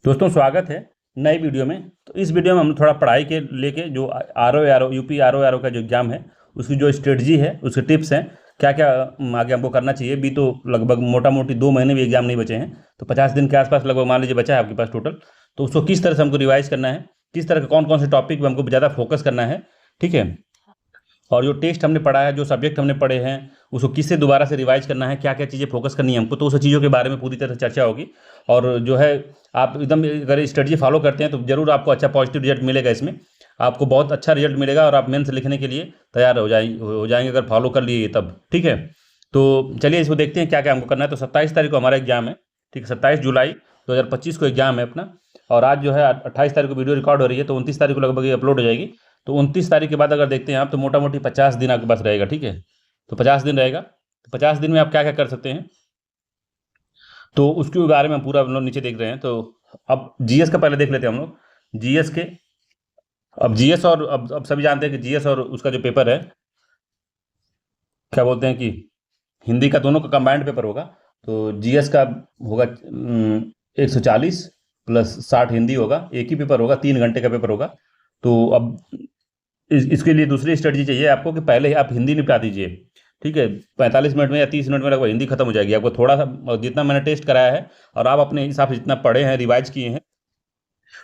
दोस्तों स्वागत है नई वीडियो में। तो इस वीडियो में हम थोड़ा पढ़ाई के लेके जो R O UP R O का जो एग्ज़ाम है उसकी जो स्ट्रेटजी है उसके टिप्स हैं, क्या क्या आगे हमको करना चाहिए। भी तो लगभग मोटा मोटी 2 महीने भी एग्जाम नहीं बचे हैं, तो 50 दिन के आसपास लगभग मान लीजिए बचा है आपके पास टोटल। तो उसको किस तरह से हमको रिवाइज करना है, किस तरह के कौन कौन से टॉपिक पे हमको ज़्यादा फोकस करना है, ठीक है। और जो टेस्ट हमने पढ़ा है, जो सब्जेक्ट हमने पढ़े हैं, उसको किससे दोबारा से रिवाइज करना है, क्या क्या चीज़ें फोकस करनी है हमको, तो उस चीज़ों के बारे में पूरी तरह से चर्चा होगी। और जो है आप एकदम अगर स्ट्रेटजी फॉलो करते हैं तो ज़रूर आपको अच्छा पॉजिटिव रिजल्ट मिलेगा। इसमें आपको बहुत अच्छा रिजल्ट मिलेगा और आप मेंस लिखने के लिए तैयार हो जाएंगे अगर फॉलो कर लिए तब, ठीक है। तो चलिए इसको देखते हैं क्या क्या हमको करना है। तो 27 तारीख को हमारा एग्जाम है, ठीक है। 27 जुलाई 2025 को एग्जाम है अपना। और आज जो है 28 तारीख को वीडियो रिकॉर्ड हो रही है, तो 29 तारीख को लगभग ये अपलोड हो जाएगी। तो 29 तारीख के बाद अगर देखते हैं आप, तो मोटा मोटी 50 दिन आपके पास रहेगा, ठीक है। तो 50 दिन रहेगा, तो 50 दिन में आप क्या क्या कर सकते हैं, तो उसके बारे में हम पूरा हम लोग नीचे देख रहे हैं। तो अब जीएस का पहले देख लेते हैं हम लोग। जीएस के अब जीएस और अब सभी जानते हैं कि जीएस और उसका जो पेपर है, क्या बोलते हैं कि हिंदी का दोनों का कंबाइंड पेपर होगा। तो जीएस का होगा 140 + 60 हिंदी होगा, एक ही पेपर होगा, 3 घंटे का पेपर होगा। तो अब इसके लिए दूसरी स्ट्रेटजी चाहिए आपको कि पहले ही आप हिंदी निपटा दीजिए, ठीक है। 45 मिनट में या 30 मिनट में लगभग हिंदी खत्म हो जाएगी। आपको थोड़ा सा जितना मैंने टेस्ट कराया है और आप अपने हिसाब से जितना पढ़े हैं, रिवाइज किए हैं,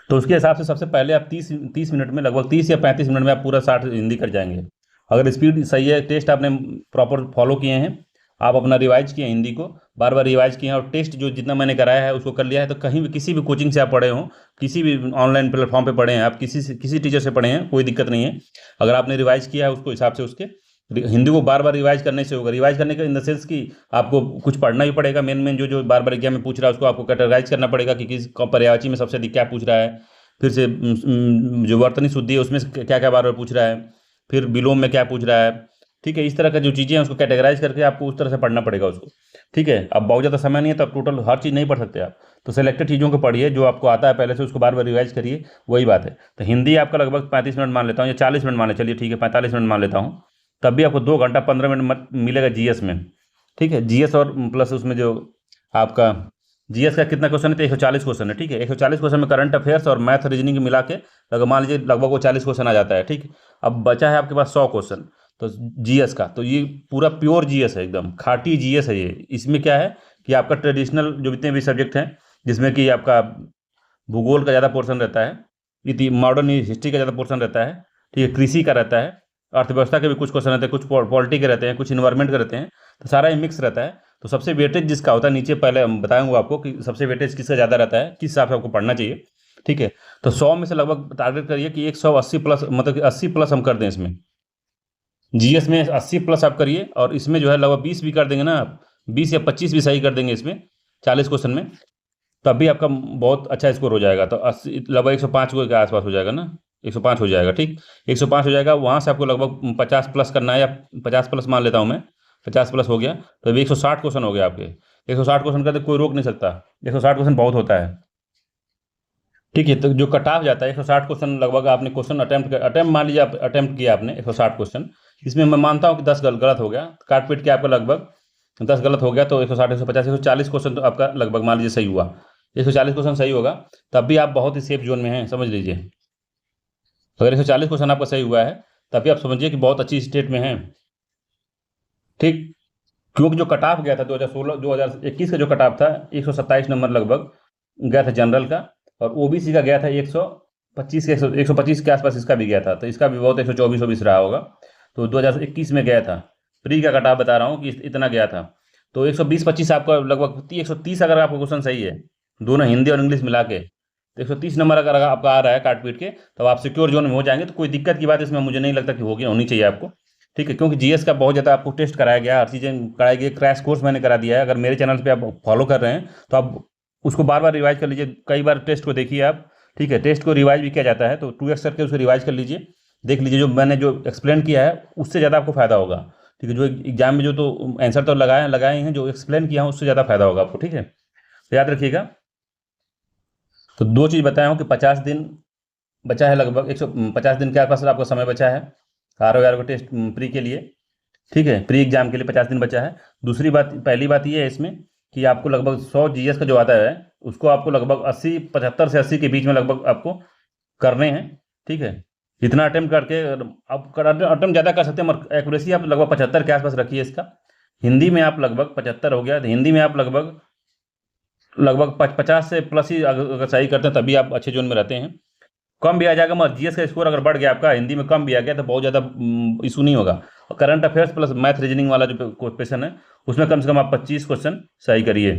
तो उसके हिसाब से सबसे पहले आप 30 मिनट में, लगभग 30 या 35 मिनट में आप पूरा 60 हिंदी कर जाएंगे। अगर स्पीड सही है, टेस्ट आपने प्रॉपर फॉलो किए हैं, आप अपना रिवाइज किए हैं हिंदी को, बार बार रिवाइज किए हैं, और टेस्ट जो जितना मैंने कराया है उसको कर लिया है, तो कहीं भी किसी भी कोचिंग से आप पढ़े हों, किसी भी ऑनलाइन प्लेटफॉर्म पे पढ़े हैं आप, किसी टीचर से पढ़े हैं, कोई दिक्कत नहीं है। अगर आपने रिवाइज किया है उसको हिसाब से उसके हिंदी को बार बार रिवाइज करने से होगा। रिवाइज करने का इन द सेंस कि आपको कुछ पढ़ना ही पड़ेगा। मेन मेन जो जो बार बार एग्जाम में पूछ रहा है उसको आपको कैटेगराइज करना पड़ेगा कि किस पर्यायवाची में सबसे अधिक क्या पूछ रहा है। फिर से जो वर्तनी शुद्धि है उसमें से क्या क्या बार बार पूछ रहा है, फिर विलोम में क्या पूछ रहा है, ठीक है। इस तरह का जो चीज़ें हैं उसको कैटेगराइज करके आपको उस तरह से पढ़ना पड़ेगा उसको, ठीक है। अब बहुत ज़्यादा समय नहीं है तो आप टोटल हर चीज़ नहीं पढ़ सकते आप, तो सेलेक्टेड चीज़ों को पढ़िए जो आपको आता है पहले से, उसको बार बार रिवाइज करिए, वही बात है। तो हिंदी आपका लगभग 35 मिनट मान लेता हूँ, या 40 मिनट मान ले, चलिए ठीक है 45 मिनट मान लेता हूँ। तब भी आपको 2 घंटा 15 मिनट मिलेगा जीएस में, ठीक है। जीएस और प्लस उसमें जो आपका जीएस का कितना क्वेश्चन है, तो 140 क्वेश्चन है, ठीक है। 140 क्वेश्चन में करंट अफेयर्स और मैथ रीजनिंग मिला के लगभग मान लीजिए लगभग वो 40 क्वेश्चन आ जाता है, ठीक। अब बचा है आपके पास 100 क्वेश्चन, तो जीएस का, तो ये पूरा प्योर जीएस है, एकदम खाटी जीएस है ये। इसमें क्या है कि आपका ट्रेडिशनल जो जितने भी सब्जेक्ट हैं, जिसमें कि आपका भूगोल का ज़्यादा पोर्शन रहता है, इति मॉडर्न हिस्ट्री का ज़्यादा पोर्शन रहता है, ठीक है, कृषि का रहता है, अर्थव्यवस्था के भी कुछ क्वेश्चन रहते हैं, कुछ पॉलिटी के रहते हैं, कुछ इन्वायरमेंट के रहते हैं, तो सारा ये मिक्स रहता है। तो सबसे वेटेज जिसका होता है, नीचे पहले हम बताऊंगा आपको कि सबसे वेटेज किसका ज़्यादा रहता है, किस हिसाब से आपको पढ़ना चाहिए, ठीक है। तो 100 में से लगभग टारगेट करिए कि 180 प्लस, मतलब कि 80 प्लस हम कर दें इसमें। जीएस में 80 प्लस आप करिए, और इसमें जो है लगभग 20 भी कर देंगे ना आप, 20 या 25 भी सही कर देंगे इसमें 40 क्वेश्चन में, तब भी आपका बहुत अच्छा स्कोर हो जाएगा। तो 80 लगभग 105 के आसपास हो जाएगा ना, 105 हो जाएगा, ठीक। 105 हो जाएगा, वहाँ से आपको लगभग 50 प्लस करना है, या 50 प्लस मान लेता हूँ मैं, 50 प्लस हो गया, तो अभी 160 क्वेश्चन हो गया आपके। 160 क्वेश्चन का तो कोई रोक नहीं सकता, 160 क्वेश्चन बहुत होता है, ठीक है। तो जो कट ऑफ जाता है 160 क्वेश्चन, लगभग आपने क्वेश्चन अटेम्प्ट मान लीजिए, आप अटेम्प्ट किया आपने 160 क्वेश्चन, इसमें मैं मानता हूँ कि 10 गलत हो गया, काट पीट के आपका लगभग 10 गलत हो गया, तो 160 150 140 क्वेश्चन तो आपका लगभग मान लीजिए सही हुआ। 140 क्वेश्चन सही होगा, तब भी आप बहुत ही सेफ जोन में हैं, समझ लीजिए। तो अगर 140 क्वेश्चन आपका सही हुआ है, तभी आप समझिए कि बहुत अच्छी स्टेट में हैं, ठीक। क्योंकि जो कट ऑफ गया था 2016 2021 का जो कट ऑफ था, 127 नंबर लगभग गया था जनरल का, और ओबीसी का गया था 125 के 125 के आसपास इसका भी गया था, तो इसका भी बहुत 124 रहा होगा। तो 2021 में गया था, प्री का कट ऑफ बता रहा हूँ कि इतना गया था। तो 120-25 आपका लगभग 130 अगर आपका क्वेश्चन सही है, दोनों हिंदी और इंग्लिश मिला के, तो 130 नंबर अगर आपका आ रहा है काट पीट के, तब आप सिक्योर जोन में हो जाएंगे। तो कोई दिक्कत की बात इसमें मुझे नहीं लगता कि होनी चाहिए आपको, ठीक है। क्योंकि जीएस का बहुत ज़्यादा आपको टेस्ट कराया गया, हर चीज़ें कराई गई, क्रैश कोर्स मैंने करा दिया है। अगर मेरे चैनल पे आप फॉलो कर रहे हैं तो आप उसको बार बार रिवाइज कर लीजिए, कई बार टेस्ट को देखिए आप, ठीक है। टेस्ट को रिवाइज भी किया जाता है, तो 2x करके उसको रिवाइज कर लीजिए, देख लीजिए जो मैंने जो एक्सप्लेन किया है उससे ज़्यादा आपको फायदा होगा, ठीक है। जो एग्जाम में जो तो आंसर तो लगाए हैं, जो एक्सप्लेन किया है उससे ज़्यादा फायदा होगा आपको, ठीक है। तो याद रखिएगा। तो दो चीज़ बताया हूँ कि 50 दिन बचा है, लगभग 150 दिन के आसपास आपका समय बचा है आर ओ टेस्ट प्री के लिए, ठीक है। प्री एग्जाम के लिए 50 दिन बचा है। दूसरी बात, पहली बात ये है इसमें कि आपको लगभग 100 जीएस का जो आता है उसको आपको लगभग 80 75 से 80 के बीच में लगभग आपको करने हैं। ठीक है, इतना अटेम्प्ट करके आप अटेम्प्ट ज़्यादा कर सकते हैं मगर एक्यूरेसी आप लगभग 75 के आसपास रखिए इसका। हिंदी में आप लगभग 75 हो गया, तो हिंदी में आप लगभग 50 से प्लस ही अगर सही करते हैं तभी आप अच्छे जोन में रहते हैं। कम भी आ जाएगा मगर जीएस का स्कोर अगर बढ़ गया आपका, हिंदी में कम भी आ गया तो बहुत ज़्यादा इशू नहीं होगा। और current affairs plus math reasoning वाला जो क्वेश्चन है उसमें कम से कम आप 25 क्वेश्चन सही करिए,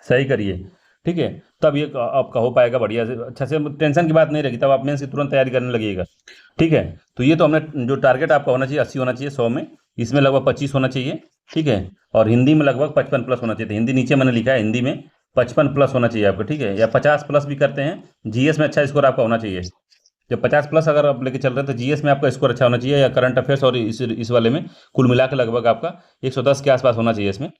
सही करिए। ठीक है, तब ये आपका हो पाएगा बढ़िया से, अच्छा से, टेंशन की बात नहीं रहेगी, तब आप मेंस की तुरंत तैयारी करने लगिएगा। ठीक है, तो ये तो हमने जो टारगेट आपका होना चाहिए 80 होना चाहिए 100 में, इसमें लगभग 25 होना चाहिए। ठीक है, और हिंदी में लगभग 55 प्लस होना चाहिए। हिंदी नीचे मैंने लिखा है, हिंदी में 55 प्लस होना चाहिए आपको। ठीक है, या 50 प्लस भी करते हैं, जीएस में अच्छा स्कोर आपका होना चाहिए। जब 50 प्लस अगर आप लेके चल रहे हैं तो जीएस में आपका स्कोर अच्छा होना चाहिए, या करंट अफेयर्स और इस वाले में कुल मिला के लगभग आपका 110 के आसपास होना चाहिए इसमें,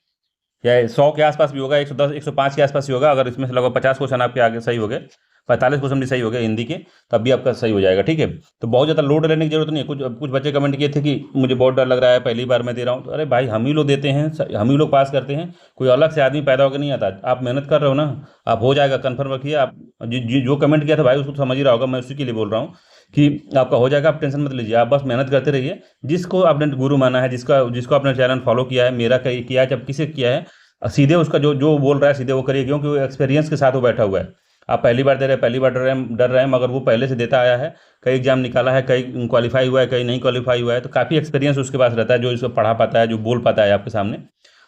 या 100 के आसपास भी होगा, 110 105 के आसपास ही होगा। अगर इसमें से लगभग 50 क्वेश्चन आपके आगे सही हो गए, 45 क्वेश्चन भी सही हो गए हिंदी के, तब भी आपका सही हो जाएगा। ठीक है, तो बहुत ज़्यादा लोड लेने की जरूरत नहीं है। कुछ कुछ बच्चे कमेंट किए थे कि मुझे बहुत डर लग रहा है, पहली बार मैं दे रहा हूँ, तो अरे भाई हम ही लोग देते हैं, हम ही लोग पास करते हैं, कोई अलग से आदमी पैदा होकर नहीं आता। आप मेहनत कर रहे हो ना, आप हो जाएगा, कन्फर्म रखिए। आप जो कमेंट किया था भाई उसको समझ ही रहा होगा, मैं उसी के लिए बोल रहा हूँ कि आपका हो जाएगा, आप टेंशन मत लीजिए, आप बस मेहनत करते रहिए। जिसको आपने गुरु माना है, जिसको आपने चैनल फॉलो किया है, मेरा कहीं किया है, जब किसी किया है, सीधे उसका जो जो बोल रहा है सीधे वो करिए, क्योंकि वो एक्सपीरियंस के साथ वो बैठा हुआ है। आप पहली बार दे रहे हैं, पहली बार डर रहे हैं, मगर वो पहले से देता आया है, कई एग्जाम निकाला है, कई क्वालिफाई हुआ है, कई नहीं क्वालिफाई हुआ है, तो काफ़ी एक्सपीरियंस उसके पास रहता है, जो इसको पढ़ा पाता है, जो बोल पाता है आपके सामने।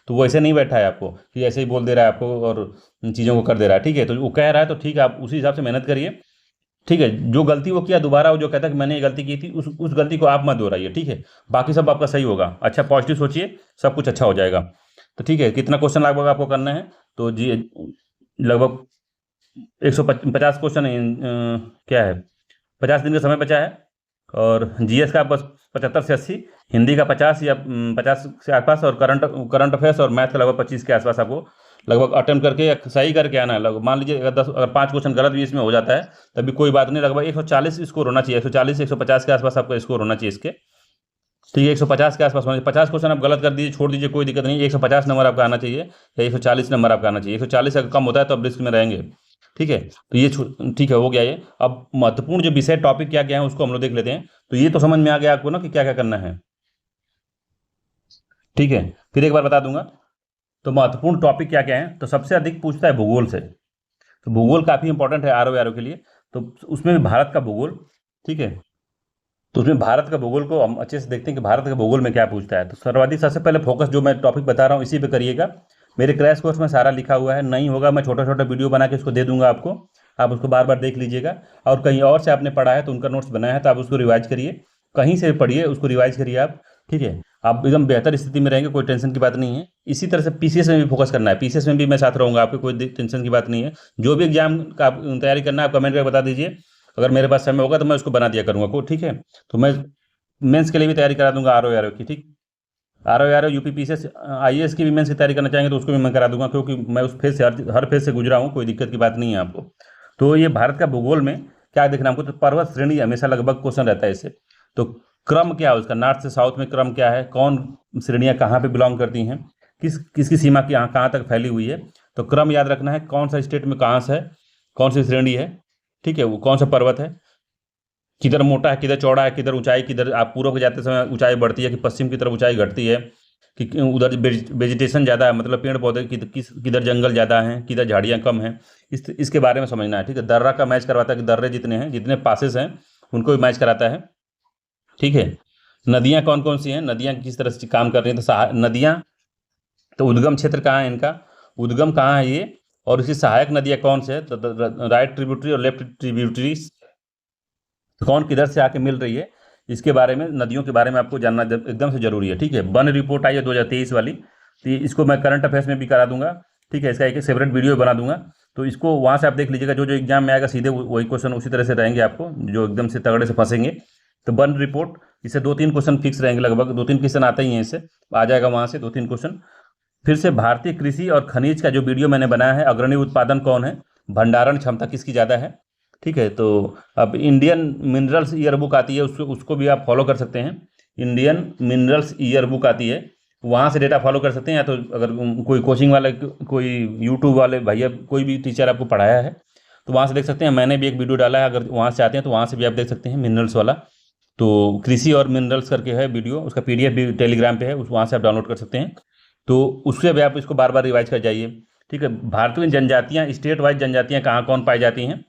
तो वो ऐसे नहीं बैठा है आपको कि ऐसे ही बोल दे रहा है आपको और चीज़ों को कर दे रहा है। ठीक है, तो वो कह रहा है तो ठीक है, आप उसी हिसाब से मेहनत करिए। ठीक है, जो गलती वो किया दोबारा वो जो कहता है कि मैंने ये गलती की थी, उस गलती को आप मत दोहराइए। ठीक है, बाकी सब आपका सही होगा। अच्छा, पॉजिटिव सोचिए, सब कुछ अच्छा हो जाएगा। तो ठीक है, कितना क्वेश्चन लगभग आपको करना है, तो जी लगभग 150 क्वेश्चन क्या है, 50 दिन का समय बचा है। और जीएस का बस 75 से 80, हिंदी का 50 या 50 के आसपास, और करंट अफेयर्स और मैथ का लगभग 25 के आसपास आपको लगभग अटेम्प्ट करके या सही करके आना है। लगभग मान लीजिए अगर 5 क्वेश्चन गलत भी इसमें हो जाता है तभी कोई बात नहीं, लगभग 140 स्कोर होना चाहिए, 140 से 150 के आसपास आपका स्कोर होना चाहिए इसके। ठीक है, 150 के आसपास होना चाहिए। 50 क्वेश्चन आप गलत कर दीजिए, छोड़ दीजिए, कोई दिक्कत नहीं, 150 नंबर आपका आना चाहिए, या 140 नंबर आपका आना चाहिए। 140 अगर कम होता है तो आप रिस्क में रहेंगे। ठीक है, तो ये ठीक है, हो गया ये। अब महत्वपूर्ण जो विषय टॉपिक क्या क्या है उसको हम लोग देख लेते हैं। तो ये तो समझ में आ गया आपको ना कि क्या क्या करना है। ठीक है, फिर एक बार बता दूंगा, तो महत्वपूर्ण टॉपिक क्या क्या है। तो सबसे अधिक पूछता है भूगोल से, तो भूगोल काफ़ी इंपॉर्टेंट है आर के लिए। तो उसमें भी भारत का भूगोल। ठीक है, तो उसमें भारत का भूगोल को हम अच्छे से देखते हैं कि भारत के भूगोल में क्या पूछता है। तो सर्वाधिक सबसे पहले फोकस जो मैं टॉपिक बता रहा हूँ इसी पे करिएगा। मेरे क्रैश कोर्स में सारा लिखा हुआ है, नहीं होगा मैं छोटा छोटा वीडियो बना के उसको दे दूंगा आपको, आप उसको बार बार देख लीजिएगा। और कहीं और से आपने पढ़ा है तो उनका नोट्स बनाया है तो आप उसको रिवाइज करिए, कहीं से पढ़िए उसको रिवाइज करिए आप। ठीक है, आप एकदम बेहतर स्थिति में रहेंगे, कोई टेंशन की बात नहीं है। इसी तरह से पीसीएस में भी फोकस करना है, पीसीएस में भी मैं साथ रहूँगा आपको, कोई टेंशन की बात नहीं है। जो भी एग्जाम का आप तैयारी करना है आप कमेंट करके बता दीजिए, अगर मेरे पास समय होगा तो मैं उसको बना दिया करूँगा को। ठीक है, तो मैं मेंस के लिए भी तैयारी करा दूंगा आर की। ठीक, आर यूपी पीसीएस आईएएस की भी मेंस की तैयारी करना चाहेंगे तो उसको भी मैं करा दूंगा, क्योंकि मैं उस फेज से हर फेज से गुजरा हूँ, कोई दिक्कत की बात नहीं है आपको। तो ये भारत का भूगोल में क्या देखना हमको, तो पर्वत श्रेणी हमेशा लगभग क्वेश्चन रहता है इससे। तो क्रम क्या है उसका, नॉर्थ से साउथ में क्रम क्या है, कौन श्रेणियाँ कहाँ पे बिलोंग करती हैं, किसकी सीमा की कहाँ तक फैली हुई है। तो क्रम याद रखना है, कौन सा स्टेट में कहाँ से है, कौन सी श्रेणी है। ठीक है, वो कौन सा पर्वत है, किधर मोटा है, किधर चौड़ा है, किधर ऊंचाई, किधर आप पूर्व के जाते समय ऊंचाई बढ़ती है कि पश्चिम की तरफ ऊंचाई घटती है, कि उधर वेजिटेशन ज़्यादा है, मतलब पेड़ पौधे किधर जंगल ज़्यादा हैं, किधर झाड़ियाँ कम हैं, इसके बारे में समझना है। ठीक है, दर्रा का मैच करवाता है कि दर्रे जितने हैं, जितने पासेस हैं उनको भी मैच कराता है। ठीक है, नदियाँ कौन कौन सी हैं, नदियाँ किस तरह से काम कर रही हैं, तो नदियाँ, तो उद्गम क्षेत्र कहाँ है इनका, उद्गम कहाँ है ये, और इसकी सहायक नदियाँ कौन से है, तो राइट ट्रिब्यूटरी और लेफ्ट ट्रिब्यूटरी कौन किधर से आके मिल रही है, इसके बारे में, नदियों के बारे में आपको जानना एकदम से जरूरी है। ठीक है, वन रिपोर्ट आई है 2023 वाली, तो इसको मैं करंट अफेयर्स में भी करा दूंगा। ठीक है, इसका एक सेपरेट वीडियो बना दूंगा, तो इसको वहाँ से आप देख लीजिएगा, जो जो एग्जाम में आएगा सीधे वही क्वेश्चन उसी तरह से रहेंगे आपको, जो एकदम से तगड़े से फंसेंगे। तो वन रिपोर्ट, इससे 2-3 क्वेश्चन फिक्स रहेंगे, लगभग 2-3 क्वेश्चन आते ही हैं इससे, आ जाएगा वहाँ से 2-3 क्वेश्चन। फिर से भारतीय कृषि और खनिज का जो वीडियो मैंने बनाया है, अग्रणी उत्पादन कौन है, भंडारण क्षमता किसकी ज़्यादा है। ठीक है, तो अब इंडियन मिनरल्स ईयर बुक आती है, उसको भी आप फॉलो कर सकते हैं। इंडियन मिनरल्स ईयर बुक आती है, वहाँ से डेटा फॉलो कर सकते हैं, या तो अगर कोई कोचिंग वाले, कोई यूट्यूब वाले भैया, कोई भी टीचर आपको पढ़ाया है तो वहाँ से देख सकते हैं। मैंने भी एक वीडियो डाला है, अगर वहाँ से आते हैं तो वहाँ से भी आप देख सकते हैं, मिनरल्स वाला। तो कृषि और मिनरल्स करके है वीडियो, उसका पीडीएफ भी टेलीग्राम पे है, उस वहाँ से आप डाउनलोड कर सकते हैं। तो उससे भी आप इसको बार बार रिवाइज कर जाइए। ठीक है, भारत में जनजातियाँ, स्टेट वाइज जनजातियाँ कहाँ कौन पाई जाती हैं।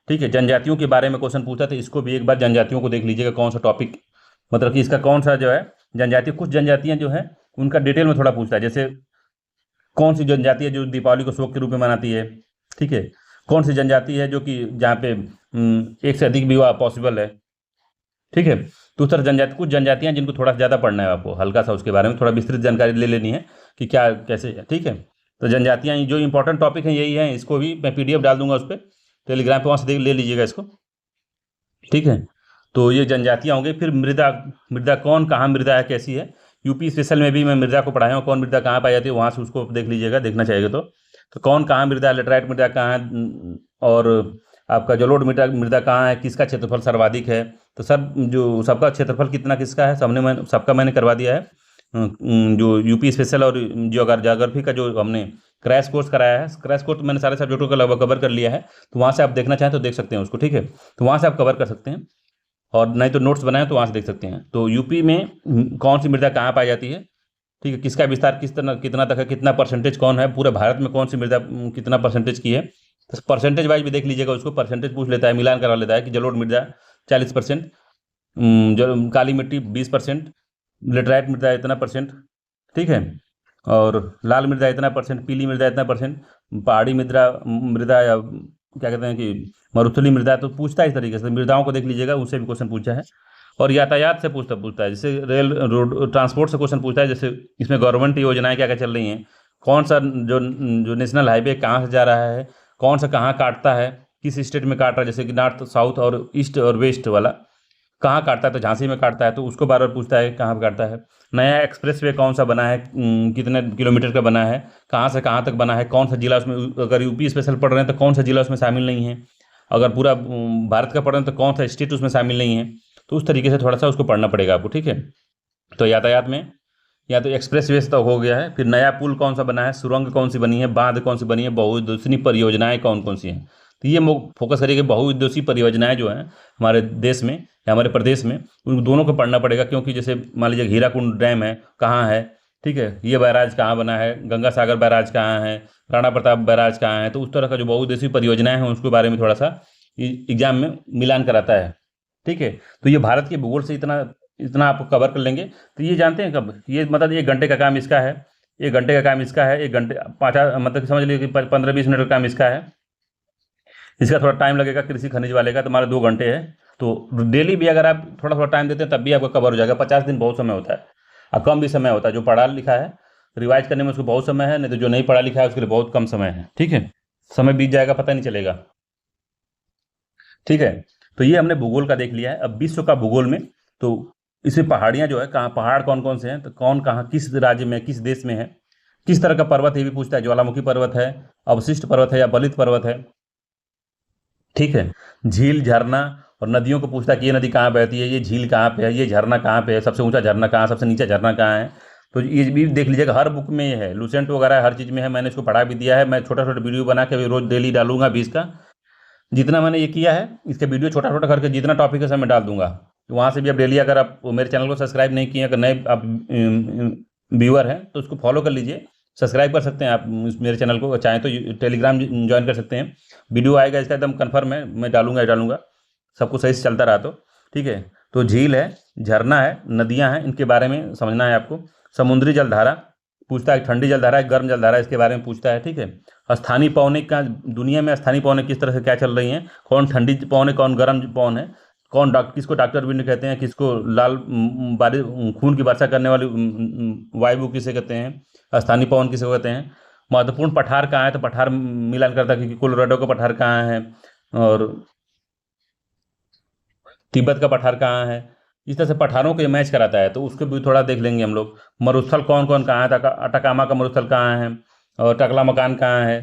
ठीक है, जनजातियों के बारे में क्वेश्चन पूछा था, इसको भी एक बार जनजातियों को देख लीजिएगा, कौन सा टॉपिक, मतलब कि इसका कौन सा जो है जनजाति, कुछ जनजातियाँ जो है उनका डिटेल में थोड़ा पूछता है। जैसे कौन सी जनजाति है जो दीपावली को शोक के रूप में मनाती है। ठीक है, कौन सी जनजाति है जो कि जहाँ पे एक से अधिक विवाह पॉसिबल है। ठीक है, तो उस तरह जनजाति, कुछ जनजातियां जिनको थोड़ा ज़्यादा पढ़ना है, आपको हल्का सा उसके बारे में थोड़ा विस्तृत जानकारी ले लेनी है कि क्या कैसे है। ठीक है, तो जनजातियां जो इंपॉर्टेंट टॉपिक हैं यही हैं, इसको भी मैं पीडीएफ डाल दूंगा उस पर टेलीग्राम पे, वहाँ से देख ले लीजिएगा इसको। ठीक है, तो ये जनजातियां होंगी। फिर मृदा, मृदा कौन कहाँ मृदा है कैसी है, यूपी स्पेशल में भी मैं मृदा को पढ़ाया हूँ, कौन मृदा कहाँ पाई जाती है, वहाँ से उसको देख लीजिएगा, देखना चाहिए तो कौन कहाँ मृदा है, लेटराइट मृदा कहाँ है, और आपका जलोढ़ मृदा मृदा कहाँ है, किसका क्षेत्रफल सर्वाधिक है। तो सब जो सबका क्षेत्रफल कितना किसका है, सबका मैंने करवा दिया है। जो यूपी स्पेशल और ज्योग्राफी का जो हमने क्रैश कोर्स कराया है, क्रैश कोर्स मैंने सारे सब्जेक्टों का लगभग कवर कर लिया है। तो वहाँ से आप देखना चाहें तो देख सकते हैं उसको। ठीक है, तो वहाँ से आप कवर कर सकते हैं, और नहीं तो नोट्स बनाए तो वहाँ से देख सकते हैं। तो यूपी में कौन सी मृदा कहाँ पाई जाती है। ठीक है, किसका विस्तार किस तरह कितना तक है, कितना परसेंटेज कौन है, पूरे भारत में कौन सी मृदा कितना परसेंटेज की है। तो परसेंटेज वाइज भी देख लीजिएगा, उसको परसेंटेज पूछ लेता है, मिलान करा लेता है कि जलोढ़ मृदा 40%, जो काली मिट्टी 20%, लेटराइट मृदा इतना परसेंट। ठीक है, और लाल मृदा इतना परसेंट, पीली मृदा इतना परसेंट, पहाड़ी मृदा मृदा या क्या कहते हैं कि मरुस्थलीय मृदा, तो पूछता है इस तरीके से। मृदाओं को देख लीजिएगा, उससे भी क्वेश्चन पूछा है। और यातायात से पूछता पूछता है, जैसे रेल रोड ट्रांसपोर्ट से क्वेश्चन पूछता है, जैसे इसमें गवर्नमेंट योजनाएं क्या क्या चल रही हैं, कौन सा जो जो नेशनल हाईवे कहाँ से जा रहा है, कौन सा कहाँ काटता है, किस स्टेट में काट रहा है, जैसे कि नॉर्थ साउथ और ईस्ट और वेस्ट वाला कहाँ काटता है, तो झांसी में काटता है, तो उसको बार बार पूछता है कहाँ पर काटता है। नया एक्सप्रेस वे कौन सा बना है, कितने किलोमीटर का बना है, कहाँ से कहाँ तक बना है, कौन सा जिला उसमें, अगर यूपी स्पेशल पढ़ रहे हैं तो कौन सा जिला उसमें शामिल नहीं है, अगर पूरा भारत का पढ़ रहे हैं तो कौन सा स्टेट उसमें शामिल नहीं है। तो उस तरीके से थोड़ा सा उसको पढ़ना पड़ेगा आपको। ठीक है, तो यातायात में या तो एक्सप्रेस वे तो हो गया है, फिर नया पुल कौन सा बना है, सुरंग कौन सी बनी है, बांध कौन सी बनी है, बहुउद्देशीय परियोजनाएं कौन कौन सी हैं। तो ये फोकस करिए कि बहुउद्देशीय परियोजनाएं जो हैं हमारे देश में या हमारे प्रदेश में, उन दोनों को पढ़ना पड़ेगा। क्योंकि जैसे मान लीजिए हीराकुंड डैम है कहाँ है, ठीक है, ये बैराज कहाँ बना है, गंगा सागर बैराज कहाँ है, राणा प्रताप बैराज कहाँ है। तो उस तरह का जो बहुउद्देशीय परियोजनाएं हैं उसके बारे में थोड़ा सा एग्जाम में मिलान कराता है। ठीक है, तो ये भारत के भूगोल से इतना इतना आप कवर कर लेंगे। तो ये जानते हैं कब, ये मतलब 1 घंटे का काम इसका है, 1 घंटे का काम इसका है, 1 घंटे पाँच, मतलब समझ लीजिए कि 15-20 मिनट का काम इसका है। इसका थोड़ा टाइम लगेगा कृषि खनिज वाले का, तो हमारे 2 घंटे है। तो डेली भी अगर आप थोड़ा थोड़ा टाइम देते हैं तब भी आपका कवर हो जाएगा। 50 दिन बहुत समय होता है, और कम भी समय होता है। जो पढ़ा लिखा है रिवाइज करने में उसको बहुत समय है, नहीं तो जो नहीं पढ़ा लिखा है उसके लिए बहुत कम समय है। ठीक है, समय बीत जाएगा पता नहीं चलेगा। ठीक है, तो ये हमने भूगोल का देख लिया है। अब विश्व का भूगोल में, तो इसमें पहाड़ियाँ जो है, कहाँ पहाड़ कौन कौन से हैं, तो कौन कहाँ किस राज्य में किस देश में है, किस तरह का पर्वत है ये भी पूछता है, ज्वालामुखी पर्वत है, अवशिष्ट पर्वत है या बलित पर्वत है। ठीक है, झील झरना और नदियों को पूछता है कि ये नदी कहाँ बहती है, ये झील कहाँ पे है, ये झरना कहाँ पे है, सबसे ऊंचा झरना कहाँ, सबसे नीचा झरना कहाँ है। तो ये भी देख लीजिएगा, हर बुक में ये है, लूसेंट वगैरह हर चीज़ में है। मैंने इसको पढ़ा भी दिया है, मैं छोटा छोटा वीडियो बना के अभी रोज डेली डालूंगा 20 का। जितना मैंने ये किया है इसके वीडियो छोटा छोटा करके जितना टॉपिक है सब मैं डाल दूंगा। तो वहाँ से भी आप डेली, अगर आप मेरे चैनल को सब्सक्राइब नहीं किए, अगर नए आप व्यूअर हैं तो उसको फॉलो कर लीजिए, सब्सक्राइब कर सकते हैं आप मेरे चैनल को, चाहें तो टेलीग्राम ज्वाइन कर सकते हैं। वीडियो आएगा इसका एकदम कन्फर्म है, मैं डालूंगा ही डालूंगा, सब कुछ सही से चलता रहा तो। ठीक है, तो झील है, झरना है, नदियाँ हैं, इनके बारे में समझना है आपको। समुद्री जलधारा पूछता है, ठंडी जलधारा है, गर्म जलधारा है, इसके बारे में पूछता है। ठीक है, स्थानीय पवने का, दुनिया में स्थानीय पवने किस तरह से क्या चल रही हैं, कौन ठंडी पवन है, कौन गर्म पवन है, कौन किसको डॉक्टर विंड कहते हैं, किसको लाल बारिश खून की वर्षा करने वाली वायु किसे कहते हैं, स्थानीय पवन किसे कहते हैं। महत्वपूर्ण पठार कहाँ है, तो पठार मिलान करता है, क्योंकि कोलोराडो का पठार कहाँ है और तिब्बत का पठार कहाँ है। इस तरह से पठारों को ये मैच कराता है, तो उसको भी थोड़ा देख लेंगे हम लोग। मरुस्थल कौन कौन कहाँ है, अटाकामा का मरुस्थल कहाँ है, और टकला मकान कहाँ है।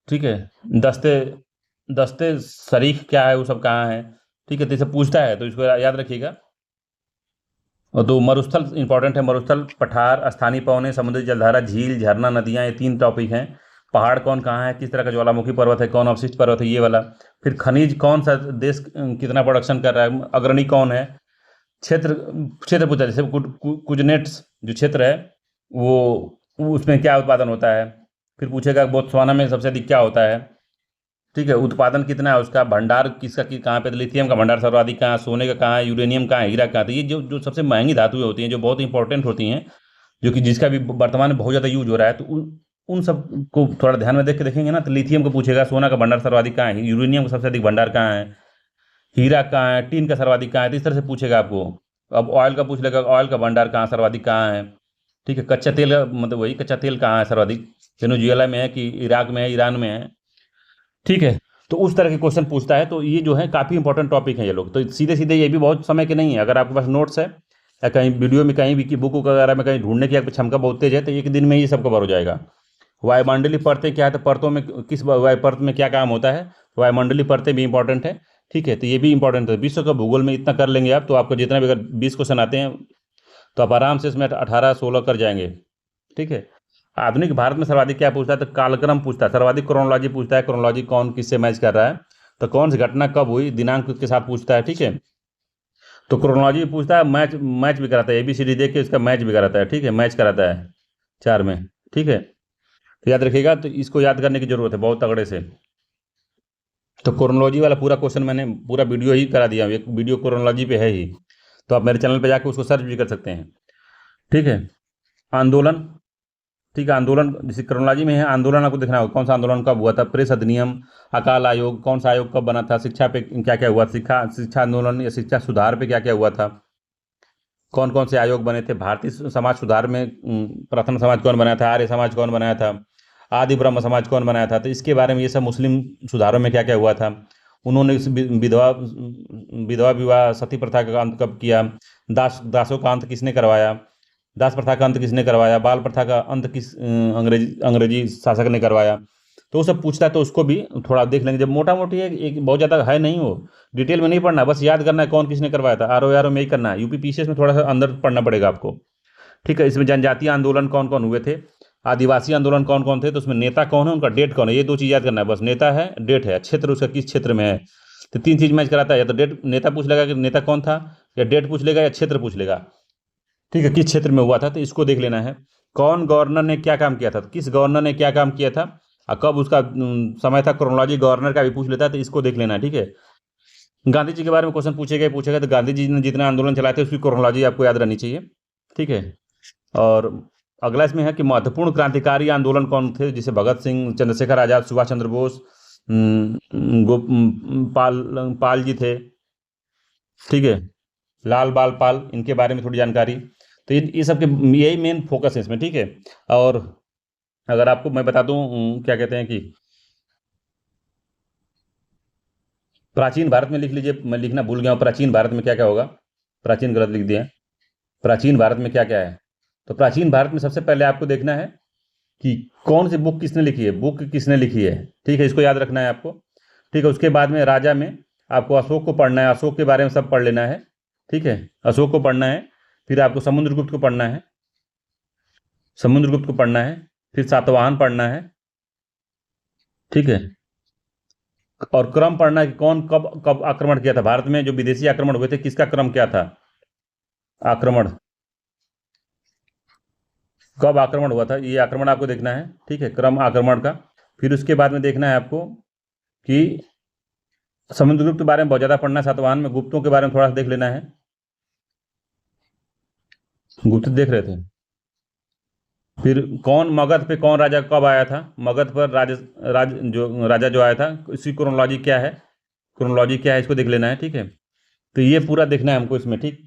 ठीक है, दस्ते दस्ते शरीफ क्या है, वो सब कहाँ है। ठीक है, तो इसे पूछता है, तो इसको याद रखिएगा। और तो मरुस्थल इंपॉर्टेंट है। मरुस्थल पठार, स्थानीय पवने, समुद्री जलधारा, झील, झरना, नदियाँ, ये 3 टॉपिक हैं। पहाड़ कौन कहाँ है, किस तरह का ज्वालामुखी पर्वत है, कौन अवशिष्ट पर्वत है, ये वाला। फिर खनिज कौन सा देश कितना प्रोडक्शन कर रहा है, अग्रणी कौन है। क्षेत्र क्षेत्र पूछा, जैसे कुजनेट्स जो क्षेत्र है वो उसमें क्या उत्पादन होता है। फिर पूछेगा बोत्सवाना में सबसे अधिक क्या होता है, ठीक है। उत्पादन कितना है उसका, भंडार किसका कि कहाँ पे, तो लिथियम का भंडार सर्वाधिक कहाँ है, सोने का कहाँ है, यूरेनियम कहाँ है, हीरा कहाँ है। तो ये जो जो सबसे महंगी धातुएं होती हैं, जो बहुत इंपॉर्टेंट होती हैं, जो कि जिसका भी वर्तमान में बहुत ज़्यादा यूज हो रहा है, तो उन उन सब को थोड़ा ध्यान में देख के देखेंगे ना, तो लिथियम को पूछेगा, सोना का भंडार सर्वाधिक कहाँ है, यूरेनियम का सबसे अधिक भंडार कहाँ है, हीरा कहाँ है, टीन का सर्वाधिक कहाँ है, तो इस तरह से पूछेगा आपको। अब ऑयल का पूछ लेगा, ऑयल का भंडार कहाँ सर्वाधिक कहाँ है, ठीक है। कच्चा तेल का मतलब वही कच्चा तेल कहाँ है सर्वाधिक, वेनेजुएला में है कि इराक में है, ईरान में है, ठीक है। तो उस तरह के क्वेश्चन पूछता है। तो ये जो है काफ़ी इंपॉर्टेंट टॉपिक है ये लोग। तो सीधे सीधे ये भी बहुत समय के नहीं है। अगर आपके पास नोट्स है या कहीं वीडियो में कहीं भी की बुक वगैरह में कहीं ढूंढने की आपकी क्षमता बहुत तेज है, तो एक दिन में ये सब कवर हो जाएगा। वायुमंडलीय परतें क्या है, तो परतों में किस वायु परत में क्या काम होता है, वायुमंडलीय परतें भी इंपॉर्टेंट है, ठीक है। तो ये भी इंपॉर्टेंट है। विश्व का भूगोल में इतना कर लेंगे आप, तो आपको जितना भी अगर 20 क्वेश्चन आते हैं तो आप आराम से इसमें 18-16 कर जाएंगे, ठीक है। आधुनिक भारत में सर्वाधिक क्या पूछता है, तो कालक्रम पूछता है। सर्वाधिक क्रोनोलॉजी पूछता है, क्रोनोलॉजी कौन किससे मैच कर रहा है, तो कौन सी घटना कब हुई, दिनांक के साथ पूछता है, ठीक है। तो क्रोनोलॉजी पूछता है, मैच मैच भी कराता है, ABCD देख के इसका मैच भी कराता है, ठीक है, मैच कराता है 4 में, ठीक है। तो याद रखिएगा, तो इसको याद करने की जरूरत है बहुत तगड़े से। तो क्रोनोलॉजी वाला पूरा क्वेश्चन मैंने पूरा वीडियो ही करा दिया, एक वीडियो क्रोनोलॉजी पे है ही, तो आप मेरे चैनल पे जाके उसको सर्च भी कर सकते हैं, ठीक है। आंदोलन, ठीक है। आंदोलन जैसे क्रोनोलॉजी में है, आंदोलन आपको देखना होगा कौन सा आंदोलन कब हुआ था, प्रेस अधिनियम, अकाल आयोग, कौन सा आयोग कब बना था, शिक्षा पे क्या क्या हुआ, शिक्षा आंदोलन या शिक्षा सुधार पे क्या क्या हुआ था, कौन कौन से आयोग बने थे, भारतीय समाज सुधार में प्रथम समाज कौन बनाया था, आर्य समाज कौन बनाया था, आदि ब्रह्म समाज कौन बनाया था, तो इसके बारे में ये सब मुस्लिम सुधारों में क्या क्या हुआ था। उन्होंने विधवा विधवा विवाह सती प्रथा का अंत कब किया, दासों का अंत किसने करवाया, दास प्रथा का अंत किसने करवाया, बाल प्रथा का अंत किस अंग्रेजी शासक ने करवाया। तो वो सब पूछता है, तो उसको भी थोड़ा देख लेंगे। जब मोटा मोटी है, एक बहुत ज़्यादा है नहीं, वो डिटेल में नहीं पढ़ना, बस याद करना है कौन किसने करवाया था, आर ओ में ही करना है। यूपी पीसीएस में थोड़ा सा अंदर पढ़ना पड़ेगा आपको, ठीक है। इसमें जनजातीय आंदोलन कौन कौन हुए थे, आदिवासी आंदोलन कौन कौन थे, तो उसमें नेता कौन है, उनका डेट कौन है, ये 2 चीज़ याद करना है बस। नेता है, डेट है, क्षेत्र उसका किस क्षेत्र में है। तो 3 चीज़ मैच कराता है, या तो डेट नेता पूछ लेगा कि नेता कौन था, या डेट पूछ लेगा, या क्षेत्र पूछ लेगा, ठीक है, किस क्षेत्र में हुआ था। तो इसको देख लेना है। कौन गवर्नर ने क्या काम किया था, तो किस गवर्नर ने क्या काम किया था और कब उसका समय था, क्रोनोलॉजी गवर्नर का भी पूछ लेता है, तो इसको देख लेना है, ठीक है। गांधी जी के बारे में क्वेश्चन पूछेगा तो गांधी जी ने जितना आंदोलन चलाए थे उसकी क्रोनोलॉजी आपको याद रहनी चाहिए, ठीक है। और अगला इसमें है कि महत्वपूर्ण क्रांतिकारी आंदोलन कौन थे, जैसे भगत सिंह, चंद्रशेखर आजाद, सुभाष चंद्र बोस, पाल जी थे, ठीक है, लाल बाल पाल, इनके बारे में थोड़ी जानकारी। तो ये सब के यही मेन फोकस है इसमें, ठीक है। और अगर आपको मैं बता दूं क्या कहते हैं कि प्राचीन भारत में लिख लीजिए, मैं लिखना भूल गया हूँ, प्राचीन भारत में क्या क्या होगा, प्राचीन गलत लिख दिया। प्राचीन भारत में क्या क्या है, तो प्राचीन भारत में सबसे पहले आपको देखना है कि कौन सी बुक किसने लिखी है, बुक किसने लिखी है, ठीक है, इसको याद रखना है आपको, ठीक है। उसके बाद में राजा में आपको अशोक को पढ़ना है, अशोक के बारे में सब पढ़ लेना है, ठीक है, अशोक को पढ़ना है। फिर आपको समुद्रगुप्त को पढ़ना है, समुद्रगुप्त को पढ़ना है। फिर सातवाहन पढ़ना है, ठीक है। और क्रम पढ़ना है कि कौन कब कब आक्रमण किया था भारत में, जो विदेशी आक्रमण हुए थे किसका क्रम क्या था, आक्रमण कब आक्रमण हुआ था, ये आक्रमण आपको देखना है, ठीक है, क्रम आक्रमण का। फिर उसके बाद में देखना है आपको कि समुद्रगुप्त के बारे में बहुत ज़्यादा पढ़ना है, सातवाहन में गुप्तों के बारे में थोड़ा सा देख लेना है। गुप्त देख रहे थे। फिर कौन मगध पे कौन राजा कब आया था, मगध पर राजा जो आया था, इसकी क्रोनोलॉजी क्या है, क्रोनोलॉजी क्या है, इसको देख लेना है, ठीक है। तो ये पूरा देखना है हमको इसमें, ठीक।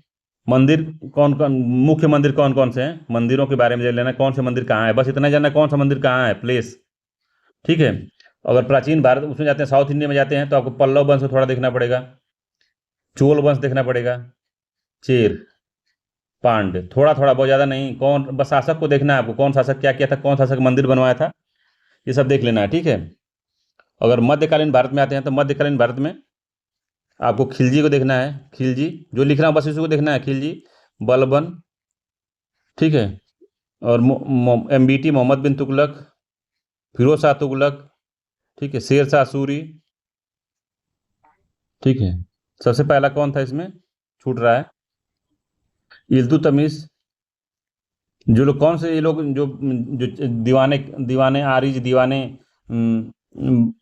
मंदिर कौन कौन, मुख्य मंदिर कौन कौन से हैं, मंदिरों के बारे में देख लेना है, कौन से मंदिर कहाँ है, बस इतना जानना है कौन सा मंदिर कहाँ है, प्लेस, ठीक है। अगर प्राचीन भारत उसमें जाते हैं, साउथ इंडिया में जाते हैं, तो आपको पल्लव वंश को थोड़ा देखना पड़ेगा, चोल वंश देखना पड़ेगा, चेर, पांड्य, थोड़ा थोड़ा, बहुत ज़्यादा नहीं, कौन, बस शासक को देखना है आपको, कौन शासक क्या किया था, कौन शासक मंदिर बनवाया था, ये सब देख लेना है, ठीक है। अगर मध्यकालीन भारत में आते हैं, तो मध्यकालीन भारत में आपको खिलजी को देखना है, खिलजी जो लिख रहा हूँ बस इसी को देखना है, खिलजी बलबन, ठीक है, और MBT मोहम्मद बिन तुगलक, फिरोज शाह तुगलक, ठीक है, शेर शाह सूरी, ठीक है। सबसे पहला कौन था इसमें, छूट रहा है, इल्तुतमिश। जो लोग कौन से ये लोग जो जो दीवाने दीवाने आरिज दीवाने अम, अम,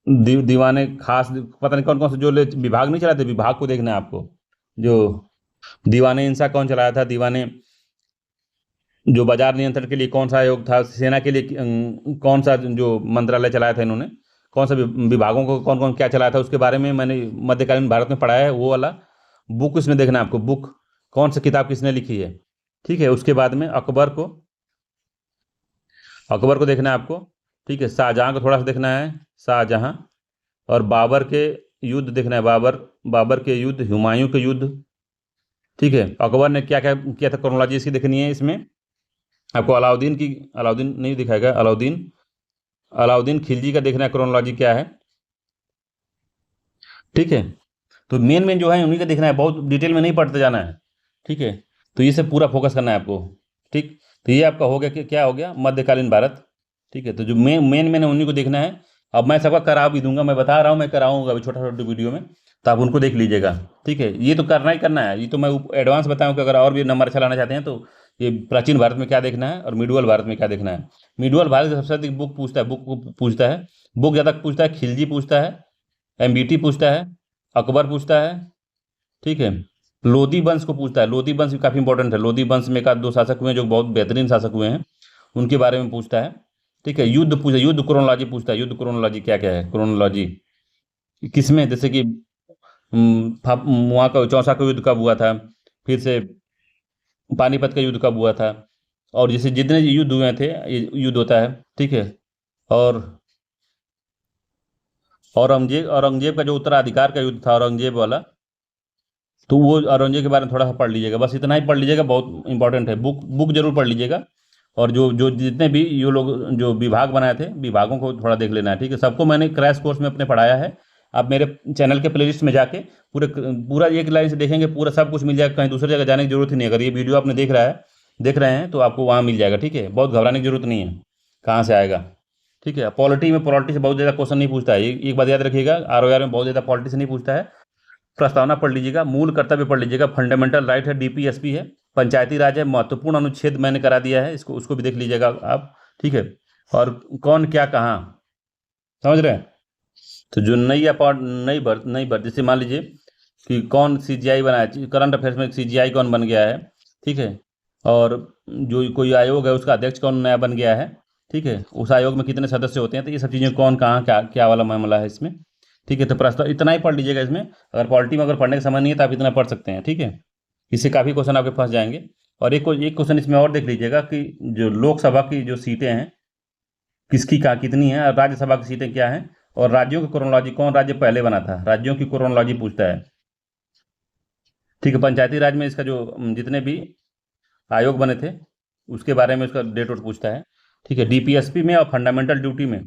दीवाने खास, पता नहीं कौन कौन से जो विभाग नहीं चलाते, विभाग को देखना है आपको। जो दीवाने इंसा कौन चलाया था, दीवाने जो बाजार नियंत्रण के लिए कौन सा आयोग था, सेना के लिए कौन सा जो मंत्रालय चलाया था इन्होंने, कौन सा विभागों को कौन कौन क्या चलाया था, उसके बारे में मैंने मध्यकालीन भारत में पढ़ा है, वो वाला बुक इसमें देखना है आपको, बुक कौन सी किताब किसने लिखी है, ठीक है। उसके बाद में अकबर को देखना है आपको, ठीक है। शाहजहां को थोड़ा सा देखना है, शाहजहां। और बाबर के युद्ध देखना है, बाबर बाबर के युद्ध, हुमायूं के युद्ध, ठीक है। अकबर ने क्या क्या किया था, क्रोनोलॉजी इसकी देखनी है इसमें आपको। अलाउद्दीन नहीं दिखाएगा, अलाउद्दीन अलाउद्दीन खिलजी का देखना है, क्रोनोलॉजी क्या है, ठीक है। तो मेन मेन जो है उन्हीं का देखना है, बहुत डिटेल में नहीं पढ़ते जाना है, ठीक है। तो ये सब पूरा फोकस करना है आपको, ठीक। तो ये आपका हो गया कि क्या हो गया, मध्यकालीन भारत, ठीक है। तो जो मेन मेन मेन है उन्हीं को देखना है। अब मैं सबका करा भी दूंगा, मैं बता रहा हूँ, मैं कराऊंगा अभी छोटा छोटा वीडियो में, तो आप उनको देख लीजिएगा, ठीक है। ये तो करना ही करना है, ये तो मैं एडवांस बताऊँ कि अगर और भी नंबर चलाना चाहते हैं तो ये प्राचीन भारत में क्या देखना है और मिडुअल भारत में क्या देखना है। मिडुअल भारत से सबसे अधिक बुक पूछता है, बुक को पूछता है, बुक ज़्यादा पूछता है, खिलजी पूछता है, MBT पूछता है, अकबर पूछता है, ठीक है। लोधी वंश को पूछता है, लोधी वंश भी काफ़ी इंपॉर्टेंट है, लोधी वंश में एक आध दो शासक हुए हैं जो बहुत बेहतरीन शासक हुए हैं, उनके बारे में पूछता है, ठीक है। युद्ध क्रोनोलॉजी पूछता है, युद्ध क्रोनोलॉजी क्या क्या है, क्रोनोलॉजी किसमें, जैसे कि वहाँ का चौसा का युद्ध कब हुआ था, फिर से पानीपत का युद्ध कब हुआ था, और जैसे जितने युद्ध हुए थे, ये युद्ध होता है, ठीक है। और औरंगजेब का जो उत्तराधिकार का युद्ध था, औरंगजेब वाला, तो वो औरंगजेब के बारे में थोड़ा सा पढ़ लीजिएगा, बस इतना ही पढ़ लीजिएगा, बहुत इंपॉर्टेंट है, बुक बुक जरूर पढ़ लीजिएगा। और जो जो जितने भी ये लोग जो विभाग बनाए थे, विभागों को थोड़ा देख लेना है, ठीक है। सबको मैंने क्रैश कोर्स में अपने पढ़ाया है, आप मेरे चैनल के प्लेलिस्ट में जाके पूरा एक लाइन से देखेंगे, पूरा सब कुछ मिल जाएगा, कहीं दूसरी जगह जाने की जरूरत ही नहीं है। अगर ये वीडियो आपने देख रहे हैं तो आपको वहाँ मिल जाएगा, ठीक है। बहुत घबराने की जरूरत नहीं है, कहाँ से आएगा, ठीक है। पॉलिटी से बहुत ज़्यादा क्वेश्चन नहीं पूछता है, एक बात याद रखिएगा, ROR में बहुत ज़्यादा पॉलिटी से नहीं पूछता है। प्रस्तावना पढ़ लीजिएगा, मूल कर्तव्य पढ़ लीजिएगा, फंडामेंटल राइट है, DPSP है, पंचायती राज है, महत्वपूर्ण अनुच्छेद मैंने करा दिया है, इसको उसको भी देख लीजिएगा आप, ठीक है। और कौन क्या कहाँ, समझ रहे हैं। तो जो नई भर्ती, जैसे मान लीजिए कि कौन CGI बनाया, करंट अफेयर्स में CGI कौन बन गया है, ठीक है। और जो कोई आयोग है उसका अध्यक्ष कौन नया बन गया है, ठीक है। उस आयोग में कितने सदस्य होते हैं, तो ये सब चीज़ें कौन कहाँ क्या क्या वाला मामला है इसमें, ठीक है। तो प्रस्ताव इतना ही पढ़ लीजिएगा इसमें, अगर पॉलिटी में अगर पढ़ने का समय नहीं है तो आप इतना पढ़ सकते हैं, ठीक है। इससे काफ़ी क्वेश्चन आपके पास जाएंगे। और एक क्वेश्चन इसमें और देख लीजिएगा कि जो लोकसभा की जो सीटें हैं, किसकी कहाँ कितनी है, और राज्यसभा की सीटें क्या हैं, और राज्यों की क्रोनोलॉजी, कौन राज्य पहले बना था, राज्यों की क्रोनोलॉजी पूछता है, ठीक है। पंचायती राज में इसका जो जितने भी आयोग बने थे उसके बारे में उसका डेट वोट पूछता है, ठीक है। DPSP में और फंडामेंटल ड्यूटी में,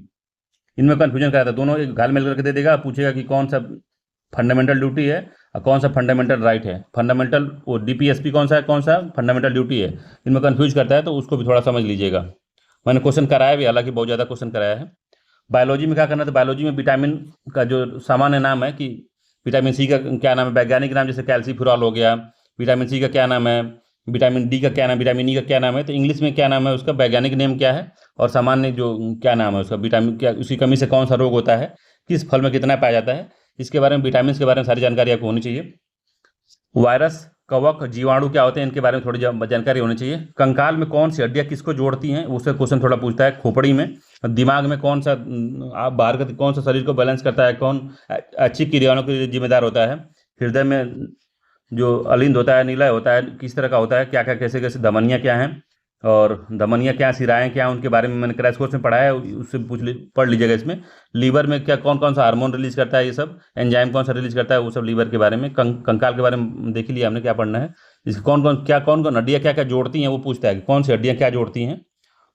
इनमें कन्फ्यूजन कराता है, दोनों एक घाल मिल करके दे देगा, पूछेगा कि कौन सा फंडामेंटल ड्यूटी है और कौन सा फंडामेंटल राइट है, फंडामेंटल वो DPSP कौन सा है, कौन सा फंडामेंटल ड्यूटी है, इनमें कन्फ्यूज करता है, तो उसको भी थोड़ा समझ लीजिएगा। मैंने क्वेश्चन कराया भी, हालांकि बहुत ज़्यादा क्वेश्चन कराया है। बायोलॉजी में क्या करना था, बायोलॉजी में विटामिन का जो सामान्य नाम है कि विटामिन C का क्या नाम है, वैज्ञानिक नाम, जैसे कैल्सीफ्यूरॉल हो गया, विटामिन C का क्या नाम है, विटामिन D का क्या नाम, विटामिन E का क्या नाम है, तो इंग्लिश में क्या नाम है उसका, वैज्ञानिक नेम क्या है, और सामान्य जो क्या नाम है उसका, विटामिन क्या, उसकी कमी से कौन सा रोग होता है, किस फल में कितना पाया जाता है, इसके बारे में, विटामिन के बारे में सारी जानकारी आपको होनी चाहिए। वायरस, कवक, जीवाणु क्या होते हैं, इनके बारे में थोड़ी जानकारी होनी चाहिए। कंकाल में कौन सी हड्डियां किसको जोड़ती हैं, उसका क्वेश्चन थोड़ा पूछता है। खोपड़ी में, दिमाग में कौन सा आप बाहर का कौन सा शरीर को बैलेंस करता है, कौन अच्छी क्रियाओं के लिए जिम्मेदार होता है। हृदय में जो अलिंद होता है, निलय होता है, किस तरह का होता है, क्या क्या कैसे कैसे, धमनियाँ क्या हैं, और धमनियाँ क्या, सिराएँ क्या, उनके बारे में मैंने क्रैश कोर्स में पढ़ा है, उससे पढ़ लीजिएगा इसमें। लीवर में क्या कौन कौन सा हार्मोन रिलीज करता है, ये सब एंजाइम कौन सा रिलीज करता है, वो सब लीवर के बारे में। कंकाल के बारे में देख ही लिया हमने क्या पढ़ना है। इसके कौन कौन हड्डियाँ क्या क्या जोड़ती हैं, वो पूछता है कि कौन सी हड्डियाँ क्या जोड़ती हैं,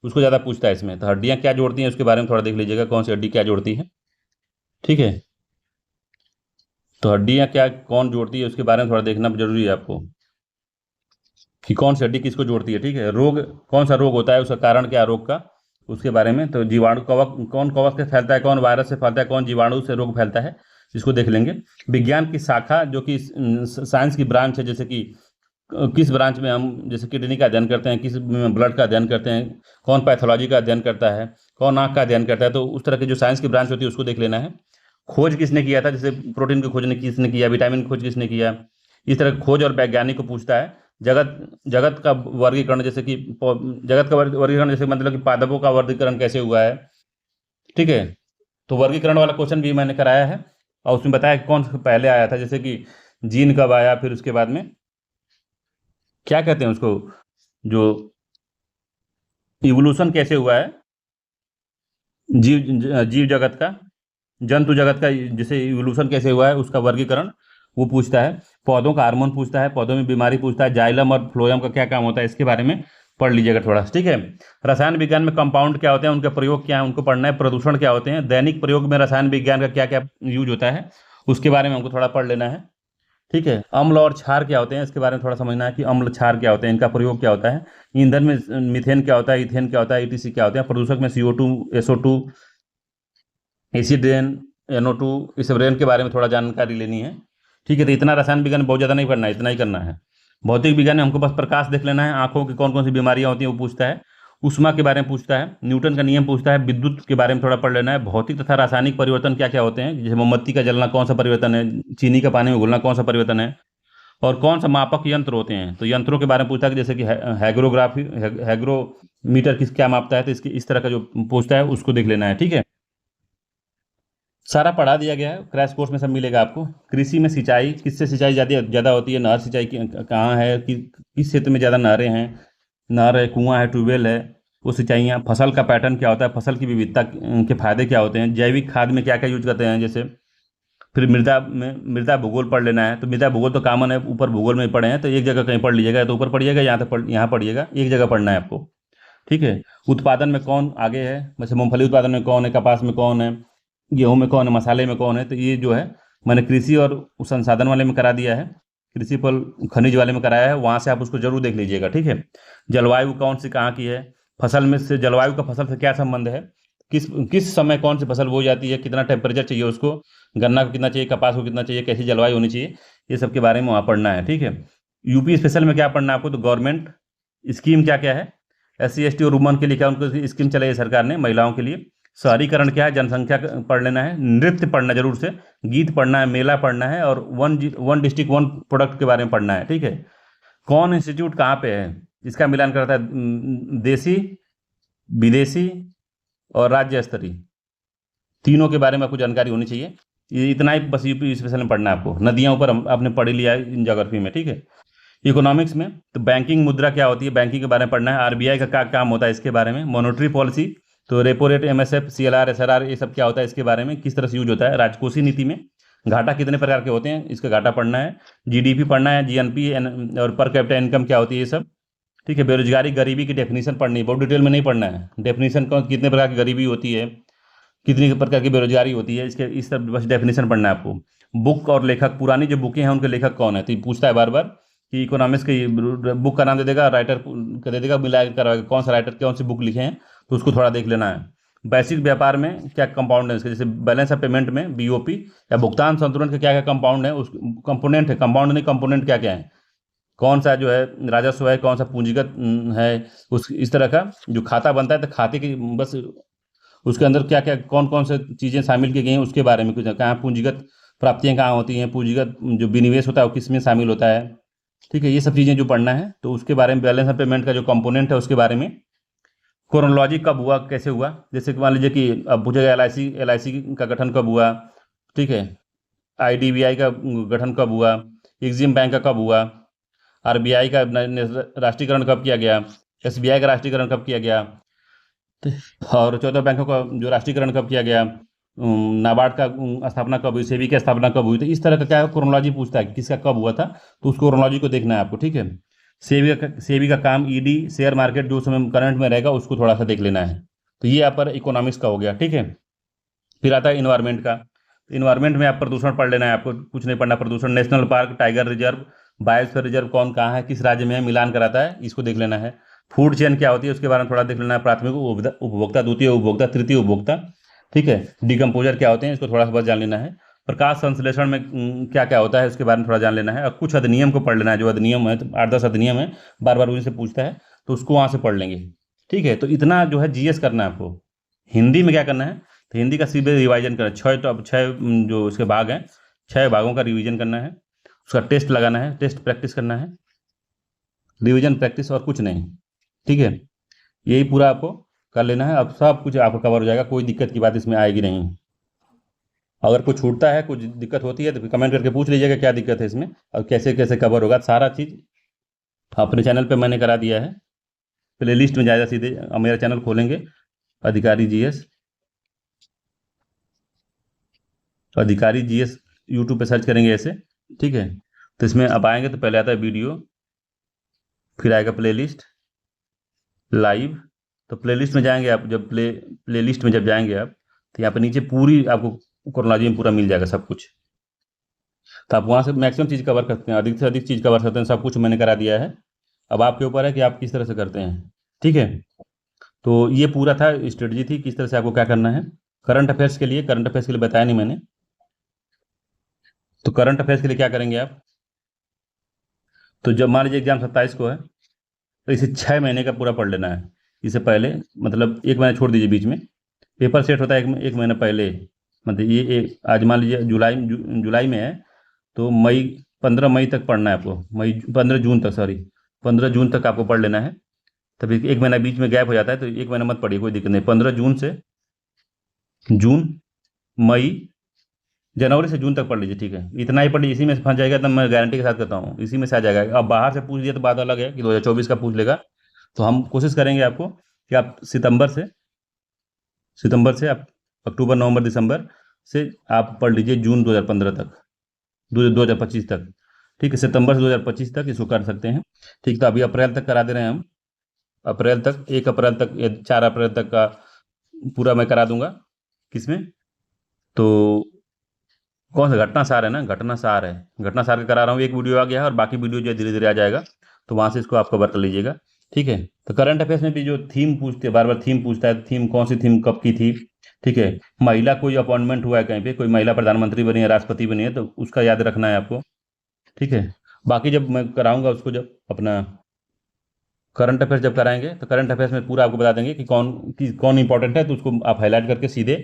उसको ज़्यादा पूछता है इसमें। तो हड्डियाँ क्या जोड़ती हैं उसके बारे में थोड़ा देख लीजिएगा, कौन सी हड्डी क्या जोड़ती है, ठीक है। तो हड्डियाँ क्या कौन जोड़ती है उसके बारे में थोड़ा देखना जरूरी है आपको। कि कौन सी हड्डी किसको जोड़ती है, ठीक है। रोग, कौन सा रोग होता है, उसका कारण क्या है रोग का, उसके बारे में। तो जीवाणु, कवक, कौन कवक से फैलता है, कौन वायरस से फैलता है, कौन जीवाणु से रोग फैलता है, इसको देख लेंगे। विज्ञान की शाखा जो कि साइंस की ब्रांच है, जैसे कि किस ब्रांच में हम जैसे किडनी का अध्ययन करते हैं, किस में ब्लड का अध्ययन करते हैं, कौन पैथोलॉजी का अध्ययन करता है, कौन आँख का अध्ययन करता है, तो उस तरह की जो साइंस की ब्रांच होती है उसको देख लेना है। खोज किसने किया था, जैसे प्रोटीन की खोज ने किसने किया, विटामिन की खोज किसने किया, इस तरह की खोज और वैज्ञानिक को पूछता है। जगत जगत का वर्गीकरण, जैसे कि जगत का वर्गीकरण, जैसे मतलब कि पादपों का वर्गीकरण कैसे हुआ है, ठीक है। तो वर्गीकरण वाला क्वेश्चन भी मैंने कराया है, और उसमें बताया कि कौन पहले आया था, जैसे कि जीन कब आया, फिर उसके बाद में क्या कहते हैं उसको, जो इवोल्यूशन कैसे हुआ है जीव जगत का, जंतु जगत का, जैसे इवोल्यूशन कैसे हुआ है उसका वर्गीकरण वो पूछता है। पौधों का हार्मोन पूछता है, पौधों में बीमारी पूछता है, जाइलम और फ्लोएम का क्या काम होता है, इसके बारे में पढ़ लीजिएगा थोड़ा सा, ठीक है। रसायन विज्ञान में कंपाउंड क्या होते हैं, उनका प्रयोग क्या है, उनको पढ़ना है। प्रदूषण क्या होते हैं, दैनिक प्रयोग में रसायन विज्ञान का क्या क्या यूज होता है, उसके बारे में हमको थोड़ा पढ़ लेना है, ठीक है। अम्ल और क्षार क्या होते हैं, इसके बारे में थोड़ा समझना है कि अम्ल क्षार क्या होते हैं, इनका प्रयोग क्या होता है। ईंधन में मीथेन क्या होता है, इथेन क्या होता है, ईटीसी क्या होते हैं। प्रदूषक में CO2, SO2, acid rain, NO2, इस रेन के बारे में थोड़ा जानकारी लेनी है, ठीक है। तो इतना रसायन विज्ञान बहुत ज़्यादा नहीं पढ़ना है, इतना ही करना है। भौतिक विज्ञान में हमको बस प्रकाश देख लेना है, आंखों की कौन कौन सी बीमारियां होती हैं वो पूछता है। उष्मा के बारे में पूछता है, न्यूटन का नियम पूछता है, विद्युत के बारे में थोड़ा पढ़ लेना है। भौतिक तथा रासायनिक परिवर्तन क्या क्या होते हैं, जैसे मोमबत्ती का जलना कौन सा परिवर्तन है, चीनी का पानी में घुलना कौन सा परिवर्तन है, और कौन सा मापक यंत्र होते हैं, तो यंत्रों के बारे में पूछता है कि जैसे कि हैग्रोग्राफी, हैग्रोमीटर किस क्या मापता है, तो इसकी इस तरह का जो पूछता है उसको देख लेना है, ठीक है। सारा पढ़ा दिया गया है, क्रैश कोर्स में सब मिलेगा आपको। कृषि में सिंचाई, किससे सिंचाई ज़्यादा ज़्यादा होती है, नहर सिंचाई कहाँ है, किस क्षेत्र में ज़्यादा नहरें हैं, नहर है, कुआं है, ट्यूबवेल है, वो सिंचाइयाँ। फसल का पैटर्न क्या होता है, फसल की विविधता के फायदे क्या होते हैं, जैविक खाद में क्या क्या यूज करते हैं, जैसे। फिर मृदा भूगोल पढ़ लेना है। तो मृदा भूगोल तो कॉमन है, ऊपर भूगोल में ही पढ़े हैं, तो एक जगह कहीं पढ़ लीजिएगा, या तो ऊपर पढ़िएगा, यहाँ तक यहाँ पढ़िएगा, एक जगह पढ़ना है आपको, ठीक है। उत्पादन में कौन आगे है, जैसे मूंगफली उत्पादन में कौन है, कपास में कौन है, गेहूं में कौन है, मसाले में कौन है, तो ये जो है मैंने कृषि और संसाधन वाले में करा दिया है, कृषि पर खनिज वाले में कराया है, वहाँ से आप उसको जरूर देख लीजिएगा, ठीक है। जलवायु कौन सी कहाँ की है, फसल में से जलवायु का फसल से क्या संबंध है, किस किस समय कौन सी फसल बोई जाती है, कितना टेम्परेचर चाहिए उसको, गन्ना को कितना चाहिए, कपास को कितना चाहिए, कैसी जलवायु होनी चाहिए, ये सब के बारे में वहाँ पढ़ना है, ठीक है। यूपी स्पेशल में क्या पढ़ना है आपको, तो गवर्नमेंट स्कीम क्या क्या है, SC ST और वुमन के लिए क्या उनको स्कीम चलाई है सरकार ने महिलाओं के लिए। शहरीकरण क्या है, जनसंख्या पढ़ लेना है। नृत्य पढ़ना जरूर से, गीत पढ़ना है, मेला पढ़ना है, और वन डिस्ट्रिक्ट वन प्रोडक्ट के बारे में पढ़ना है, ठीक है। कौन इंस्टीट्यूट कहाँ पे है, इसका मिलान करता है देसी, विदेशी और राज्य स्तरीय, तीनों के बारे में आपको जानकारी होनी चाहिए। ये इतना ही बस यूपी स्पेशल में पढ़ना है आपको। नदियाँ ऊपर आपने पढ़ लिया है इन ज्योग्राफी में, ठीक है। इकोनॉमिक्स में तो बैंकिंग मुद्रा क्या होती है, बैंकिंग के बारे में पढ़ना है। RBI का क्या काम होता है, इसके बारे में। मॉनेटरी पॉलिसी, तो repo rate, MSF, CLR, SRR, ये सब क्या होता है, इसके बारे में, किस तरह से यूज होता है। राजकोषीय नीति में घाटा कितने प्रकार के होते हैं, इसका घाटा पढ़ना है। GDP पढ़ना है, GNP और पर कैपिटा इनकम क्या होती है, ये सब, ठीक है। बेरोजगारी, गरीबी की डेफिनेशन पढ़नी है, बहुत डिटेल में नहीं पढ़ना है। डेफिनेशन कौन, कितने प्रकार की गरीबी होती है, कितनी प्रकार की बेरोजगारी होती है, इसके इस सब बस डेफिनेशन पढ़ना है आपको। बुक और लेखक, पुरानी जो बुकें हैं उनके लेखक कौन है, तो ये पूछता है बार बार कि इकोनॉमिक्स की बुक का नाम दे देगा, राइटर का दे देगा, मिला कर कौन सा राइटर कौन सी बुक लिखे हैं, तो उसको थोड़ा देख लेना है। वैश्विक व्यापार में क्या कंपाउंड है इसके, जैसे बैलेंस ऑफ पेमेंट में BOP, या भुगतान संतुलन के क्या क्या कंपाउंड है, उस कंपोनेंट है, कंपाउंड नहीं, कंपोनेंट क्या क्या है, कौन सा जो है राजस्व है, कौन सा पूंजीगत है, उस इस तरह का जो खाता बनता है, तो खाते की बस उसके अंदर क्या क्या कौन कौन से चीज़ें शामिल की गई हैं उसके बारे में कुछ, कहाँ पूंजीगत प्राप्तियाँ कहाँ होती हैं, पूंजीगत जो विनिवेश होता है वो किस में शामिल होता है, ठीक है। ये सब चीज़ें जो पढ़ना है, तो उसके बारे में। बैलेंस ऑफ पेमेंट का जो कंपोनेंट है उसके बारे में। क्रोनोलॉजी कब हुआ, कैसे हुआ, जैसे कि मान लीजिए कि अब पूछेगा LIC का गठन कब हुआ, ठीक है। IDBI का गठन कब हुआ, एग्जिम बैंक का कब हुआ, RBI का राष्ट्रीयकरण कब किया गया, SBI का राष्ट्रीयकरण कब किया गया, और 14 बैंकों का जो राष्ट्रीयकरण कब किया गया, नाबार्ड का स्थापना कब हुई, सेबी की स्थापना कब हुई, तो इस तरह का क्या है क्रोनोलॉजी पूछता है कि किसका कब हुआ था, तो उस क्रोनोलॉजी को देखना है आपको, ठीक है। सेबी का काम ED, शेयर मार्केट जो समय करंट में रहेगा उसको थोड़ा सा देख लेना है। तो ये यहाँ पर इकोनॉमिक्स का हो गया, ठीक है। फिर आता है इन्वायरमेंट का। इन्वायरमेंट में आप प्रदूषण पढ़ लेना है, आपको कुछ नहीं पढ़ना। प्रदूषण, national park, tiger reserve, biosphere reserve कौन कहाँ है, किस राज्य में है, मिलान कराता है, इसको देख लेना है। फूड चेन क्या होती है उसके बारे में थोड़ा देख लेना है, प्राथमिक उपभोक्ता, द्वितीय उपभोक्ता, तृतीय उपभोक्ता, ठीक है। डिकम्पोजर क्या होते हैं इसको थोड़ा सा बस जान लेना है। प्रकाश संश्लेषण में क्या क्या होता है उसके बारे में थोड़ा जान लेना है, और कुछ अधिनियम को पढ़ लेना है, जो अधिनियम है, तो 8-10 अधिनियम है, बार बार उन्हीं से पूछता है, तो उसको वहाँ से पढ़ लेंगे, ठीक है। तो इतना जो है जीएस करना है आपको। हिंदी में क्या करना है, तो हिंदी का सीधे रिवाइजन करना है, छः जो उसके भाग हैं, 6 भागों का रिवीजन करना है, उसका टेस्ट लगाना है, टेस्ट प्रैक्टिस करना है, रिवीजन प्रैक्टिस, और कुछ नहीं, ठीक है। यही पूरा आपको कर लेना है, अब सब कुछ आपका कवर हो जाएगा, कोई दिक्कत की बात इसमें आएगी नहीं। अगर कुछ छूटता है, कुछ दिक्कत होती है, तो फिर कमेंट करके पूछ लीजिएगा क्या दिक्कत है इसमें और कैसे कैसे कवर होगा, सारा चीज़ अपने चैनल पे मैंने करा दिया है। प्ले लिस्ट में जाएगा सीधे, मेरा चैनल खोलेंगे, अधिकारी जीएस, अधिकारी जीएस यूट्यूब पे सर्च करेंगे ऐसे, ठीक है। तो इसमें अब आएंगे तो पहले आता है वीडियो, फिर आएगा प्ले लिस्ट, लाइव। तो प्ले लिस्ट में जाएंगे आप, जब प्ले लिस्ट में जब जाएंगे आप, तो यहाँ पे नीचे पूरी आपको क्रोनोलॉजी में पूरा मिल जाएगा सब कुछ। तो आप वहाँ से मैक्सिमम चीज़ कवर करते हैं, अधिक से अधिक चीज़ कवर करते हैं, सब कुछ मैंने करा दिया है। अब आपके ऊपर है कि आप किस तरह से करते हैं, ठीक है। तो ये पूरा था, स्ट्रेटजी थी किस तरह से आपको क्या करना है। करंट अफेयर्स के लिए, करंट अफेयर्स के लिए बताया नहीं मैंने, तो करंट अफेयर्स के लिए क्या करेंगे आप, तो जब मान लीजिए एग्जाम 27 को है, तो इसे 6 महीने का पूरा पढ़ लेना है। इससे पहले मतलब 1 महीना छोड़ दीजिए बीच में, पेपर सेट होता है एक महीना पहले, मतलब ये आज मान लीजिए जुलाई में है, तो 15 मई तक पढ़ना है आपको, 15 जून तक, सॉरी 15 जून तक आपको पढ़ लेना है। तभी 1 महीना बीच में गैप हो जाता है, तो 1 महीना मत पढ़िए, कोई दिक्कत नहीं। 15 जून से जून, मई, जनवरी से जून तक पढ़ लीजिए, ठीक है। इतना ही पढ़ लीजिए, इसी में से फंस जाएगा, तब मैं गारंटी के साथ कहता हूँ इसी में से आ जाएगा। अब बाहर से पूछ दिया तो बात अलग है कि 2024 का पूछ लेगा, तो हम कोशिश करेंगे आपको कि आप सितंबर से आप अक्टूबर, नवंबर, दिसंबर से आप पढ़ लीजिए जून 2015 तक, 2025 तक, ठीक है। सितंबर से 2025 तक इसको कर सकते हैं, ठीक। तो अभी अप्रैल तक करा दे रहे हैं हम, अप्रैल तक, 1 अप्रैल तक या 4 अप्रैल तक का पूरा मैं करा दूंगा। किसमें, तो कौन सा घटना सार है ना, घटना सार है, घटना सार का करा रहा हूँ, एक वीडियो आ गया है और बाकी वीडियो जो है धीरे धीरे आ जाएगा, तो वहाँ से इसको आप कवर कर लीजिएगा, ठीक है। तो करंट अफेयर्स में भी जो थीम पूछते हैं, बार बार थीम पूछता है, थीम कौन सी थीम कब की थी, ठीक है। महिला कोई अपॉइंटमेंट हुआ है कहीं पे, कोई महिला प्रधानमंत्री बनी है, राष्ट्रपति बनी है, तो उसका याद रखना है आपको, ठीक है। बाकी जब मैं कराऊंगा उसको, जब अपना करंट अफेयर्स जब कराएंगे, तो करंट अफेयर्स में पूरा आपको बता देंगे कि कौन इंपॉर्टेंट है, तो उसको आप हाईलाइट करके सीधे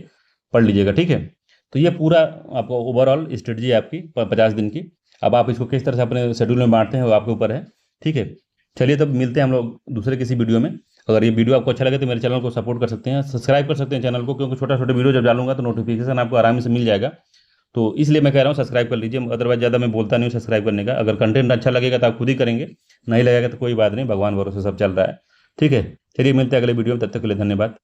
पढ़ लीजिएगा, ठीक है। तो ये पूरा आपको ओवरऑल स्ट्रेटजी है आपकी 50 दिन की। अब आप इसको किस तरह से अपने शेड्यूल में बांटते हैं वो आपके ऊपर है, ठीक है। चलिए तब मिलते हैं हम लोग दूसरे किसी वीडियो में। अगर ये वीडियो आपको अच्छा लगे तो मेरे चैनल को सपोर्ट कर सकते हैं, सब्सक्राइब कर सकते हैं चैनल को, क्योंकि छोटा छोटा वीडियो जब डालूंगा तो नोटिफिकेशन आपको आराम से मिल जाएगा। तो इसलिए मैं कह रहा हूँ सब्सक्राइब कर लीजिए, अदरवाइज ज़्यादा मैं बोलता नहीं हूँ सब्सक्राइब करने का। अगर कंटेंट अच्छा लगेगा तो आप खुद ही करेंगे, नहीं लगेगा तो कोई बात नहीं, भगवान भरोसे सब चल रहा है, ठीक है। चलिए मिलते हैं अगले वीडियो में, तब तक के लिए धन्यवाद।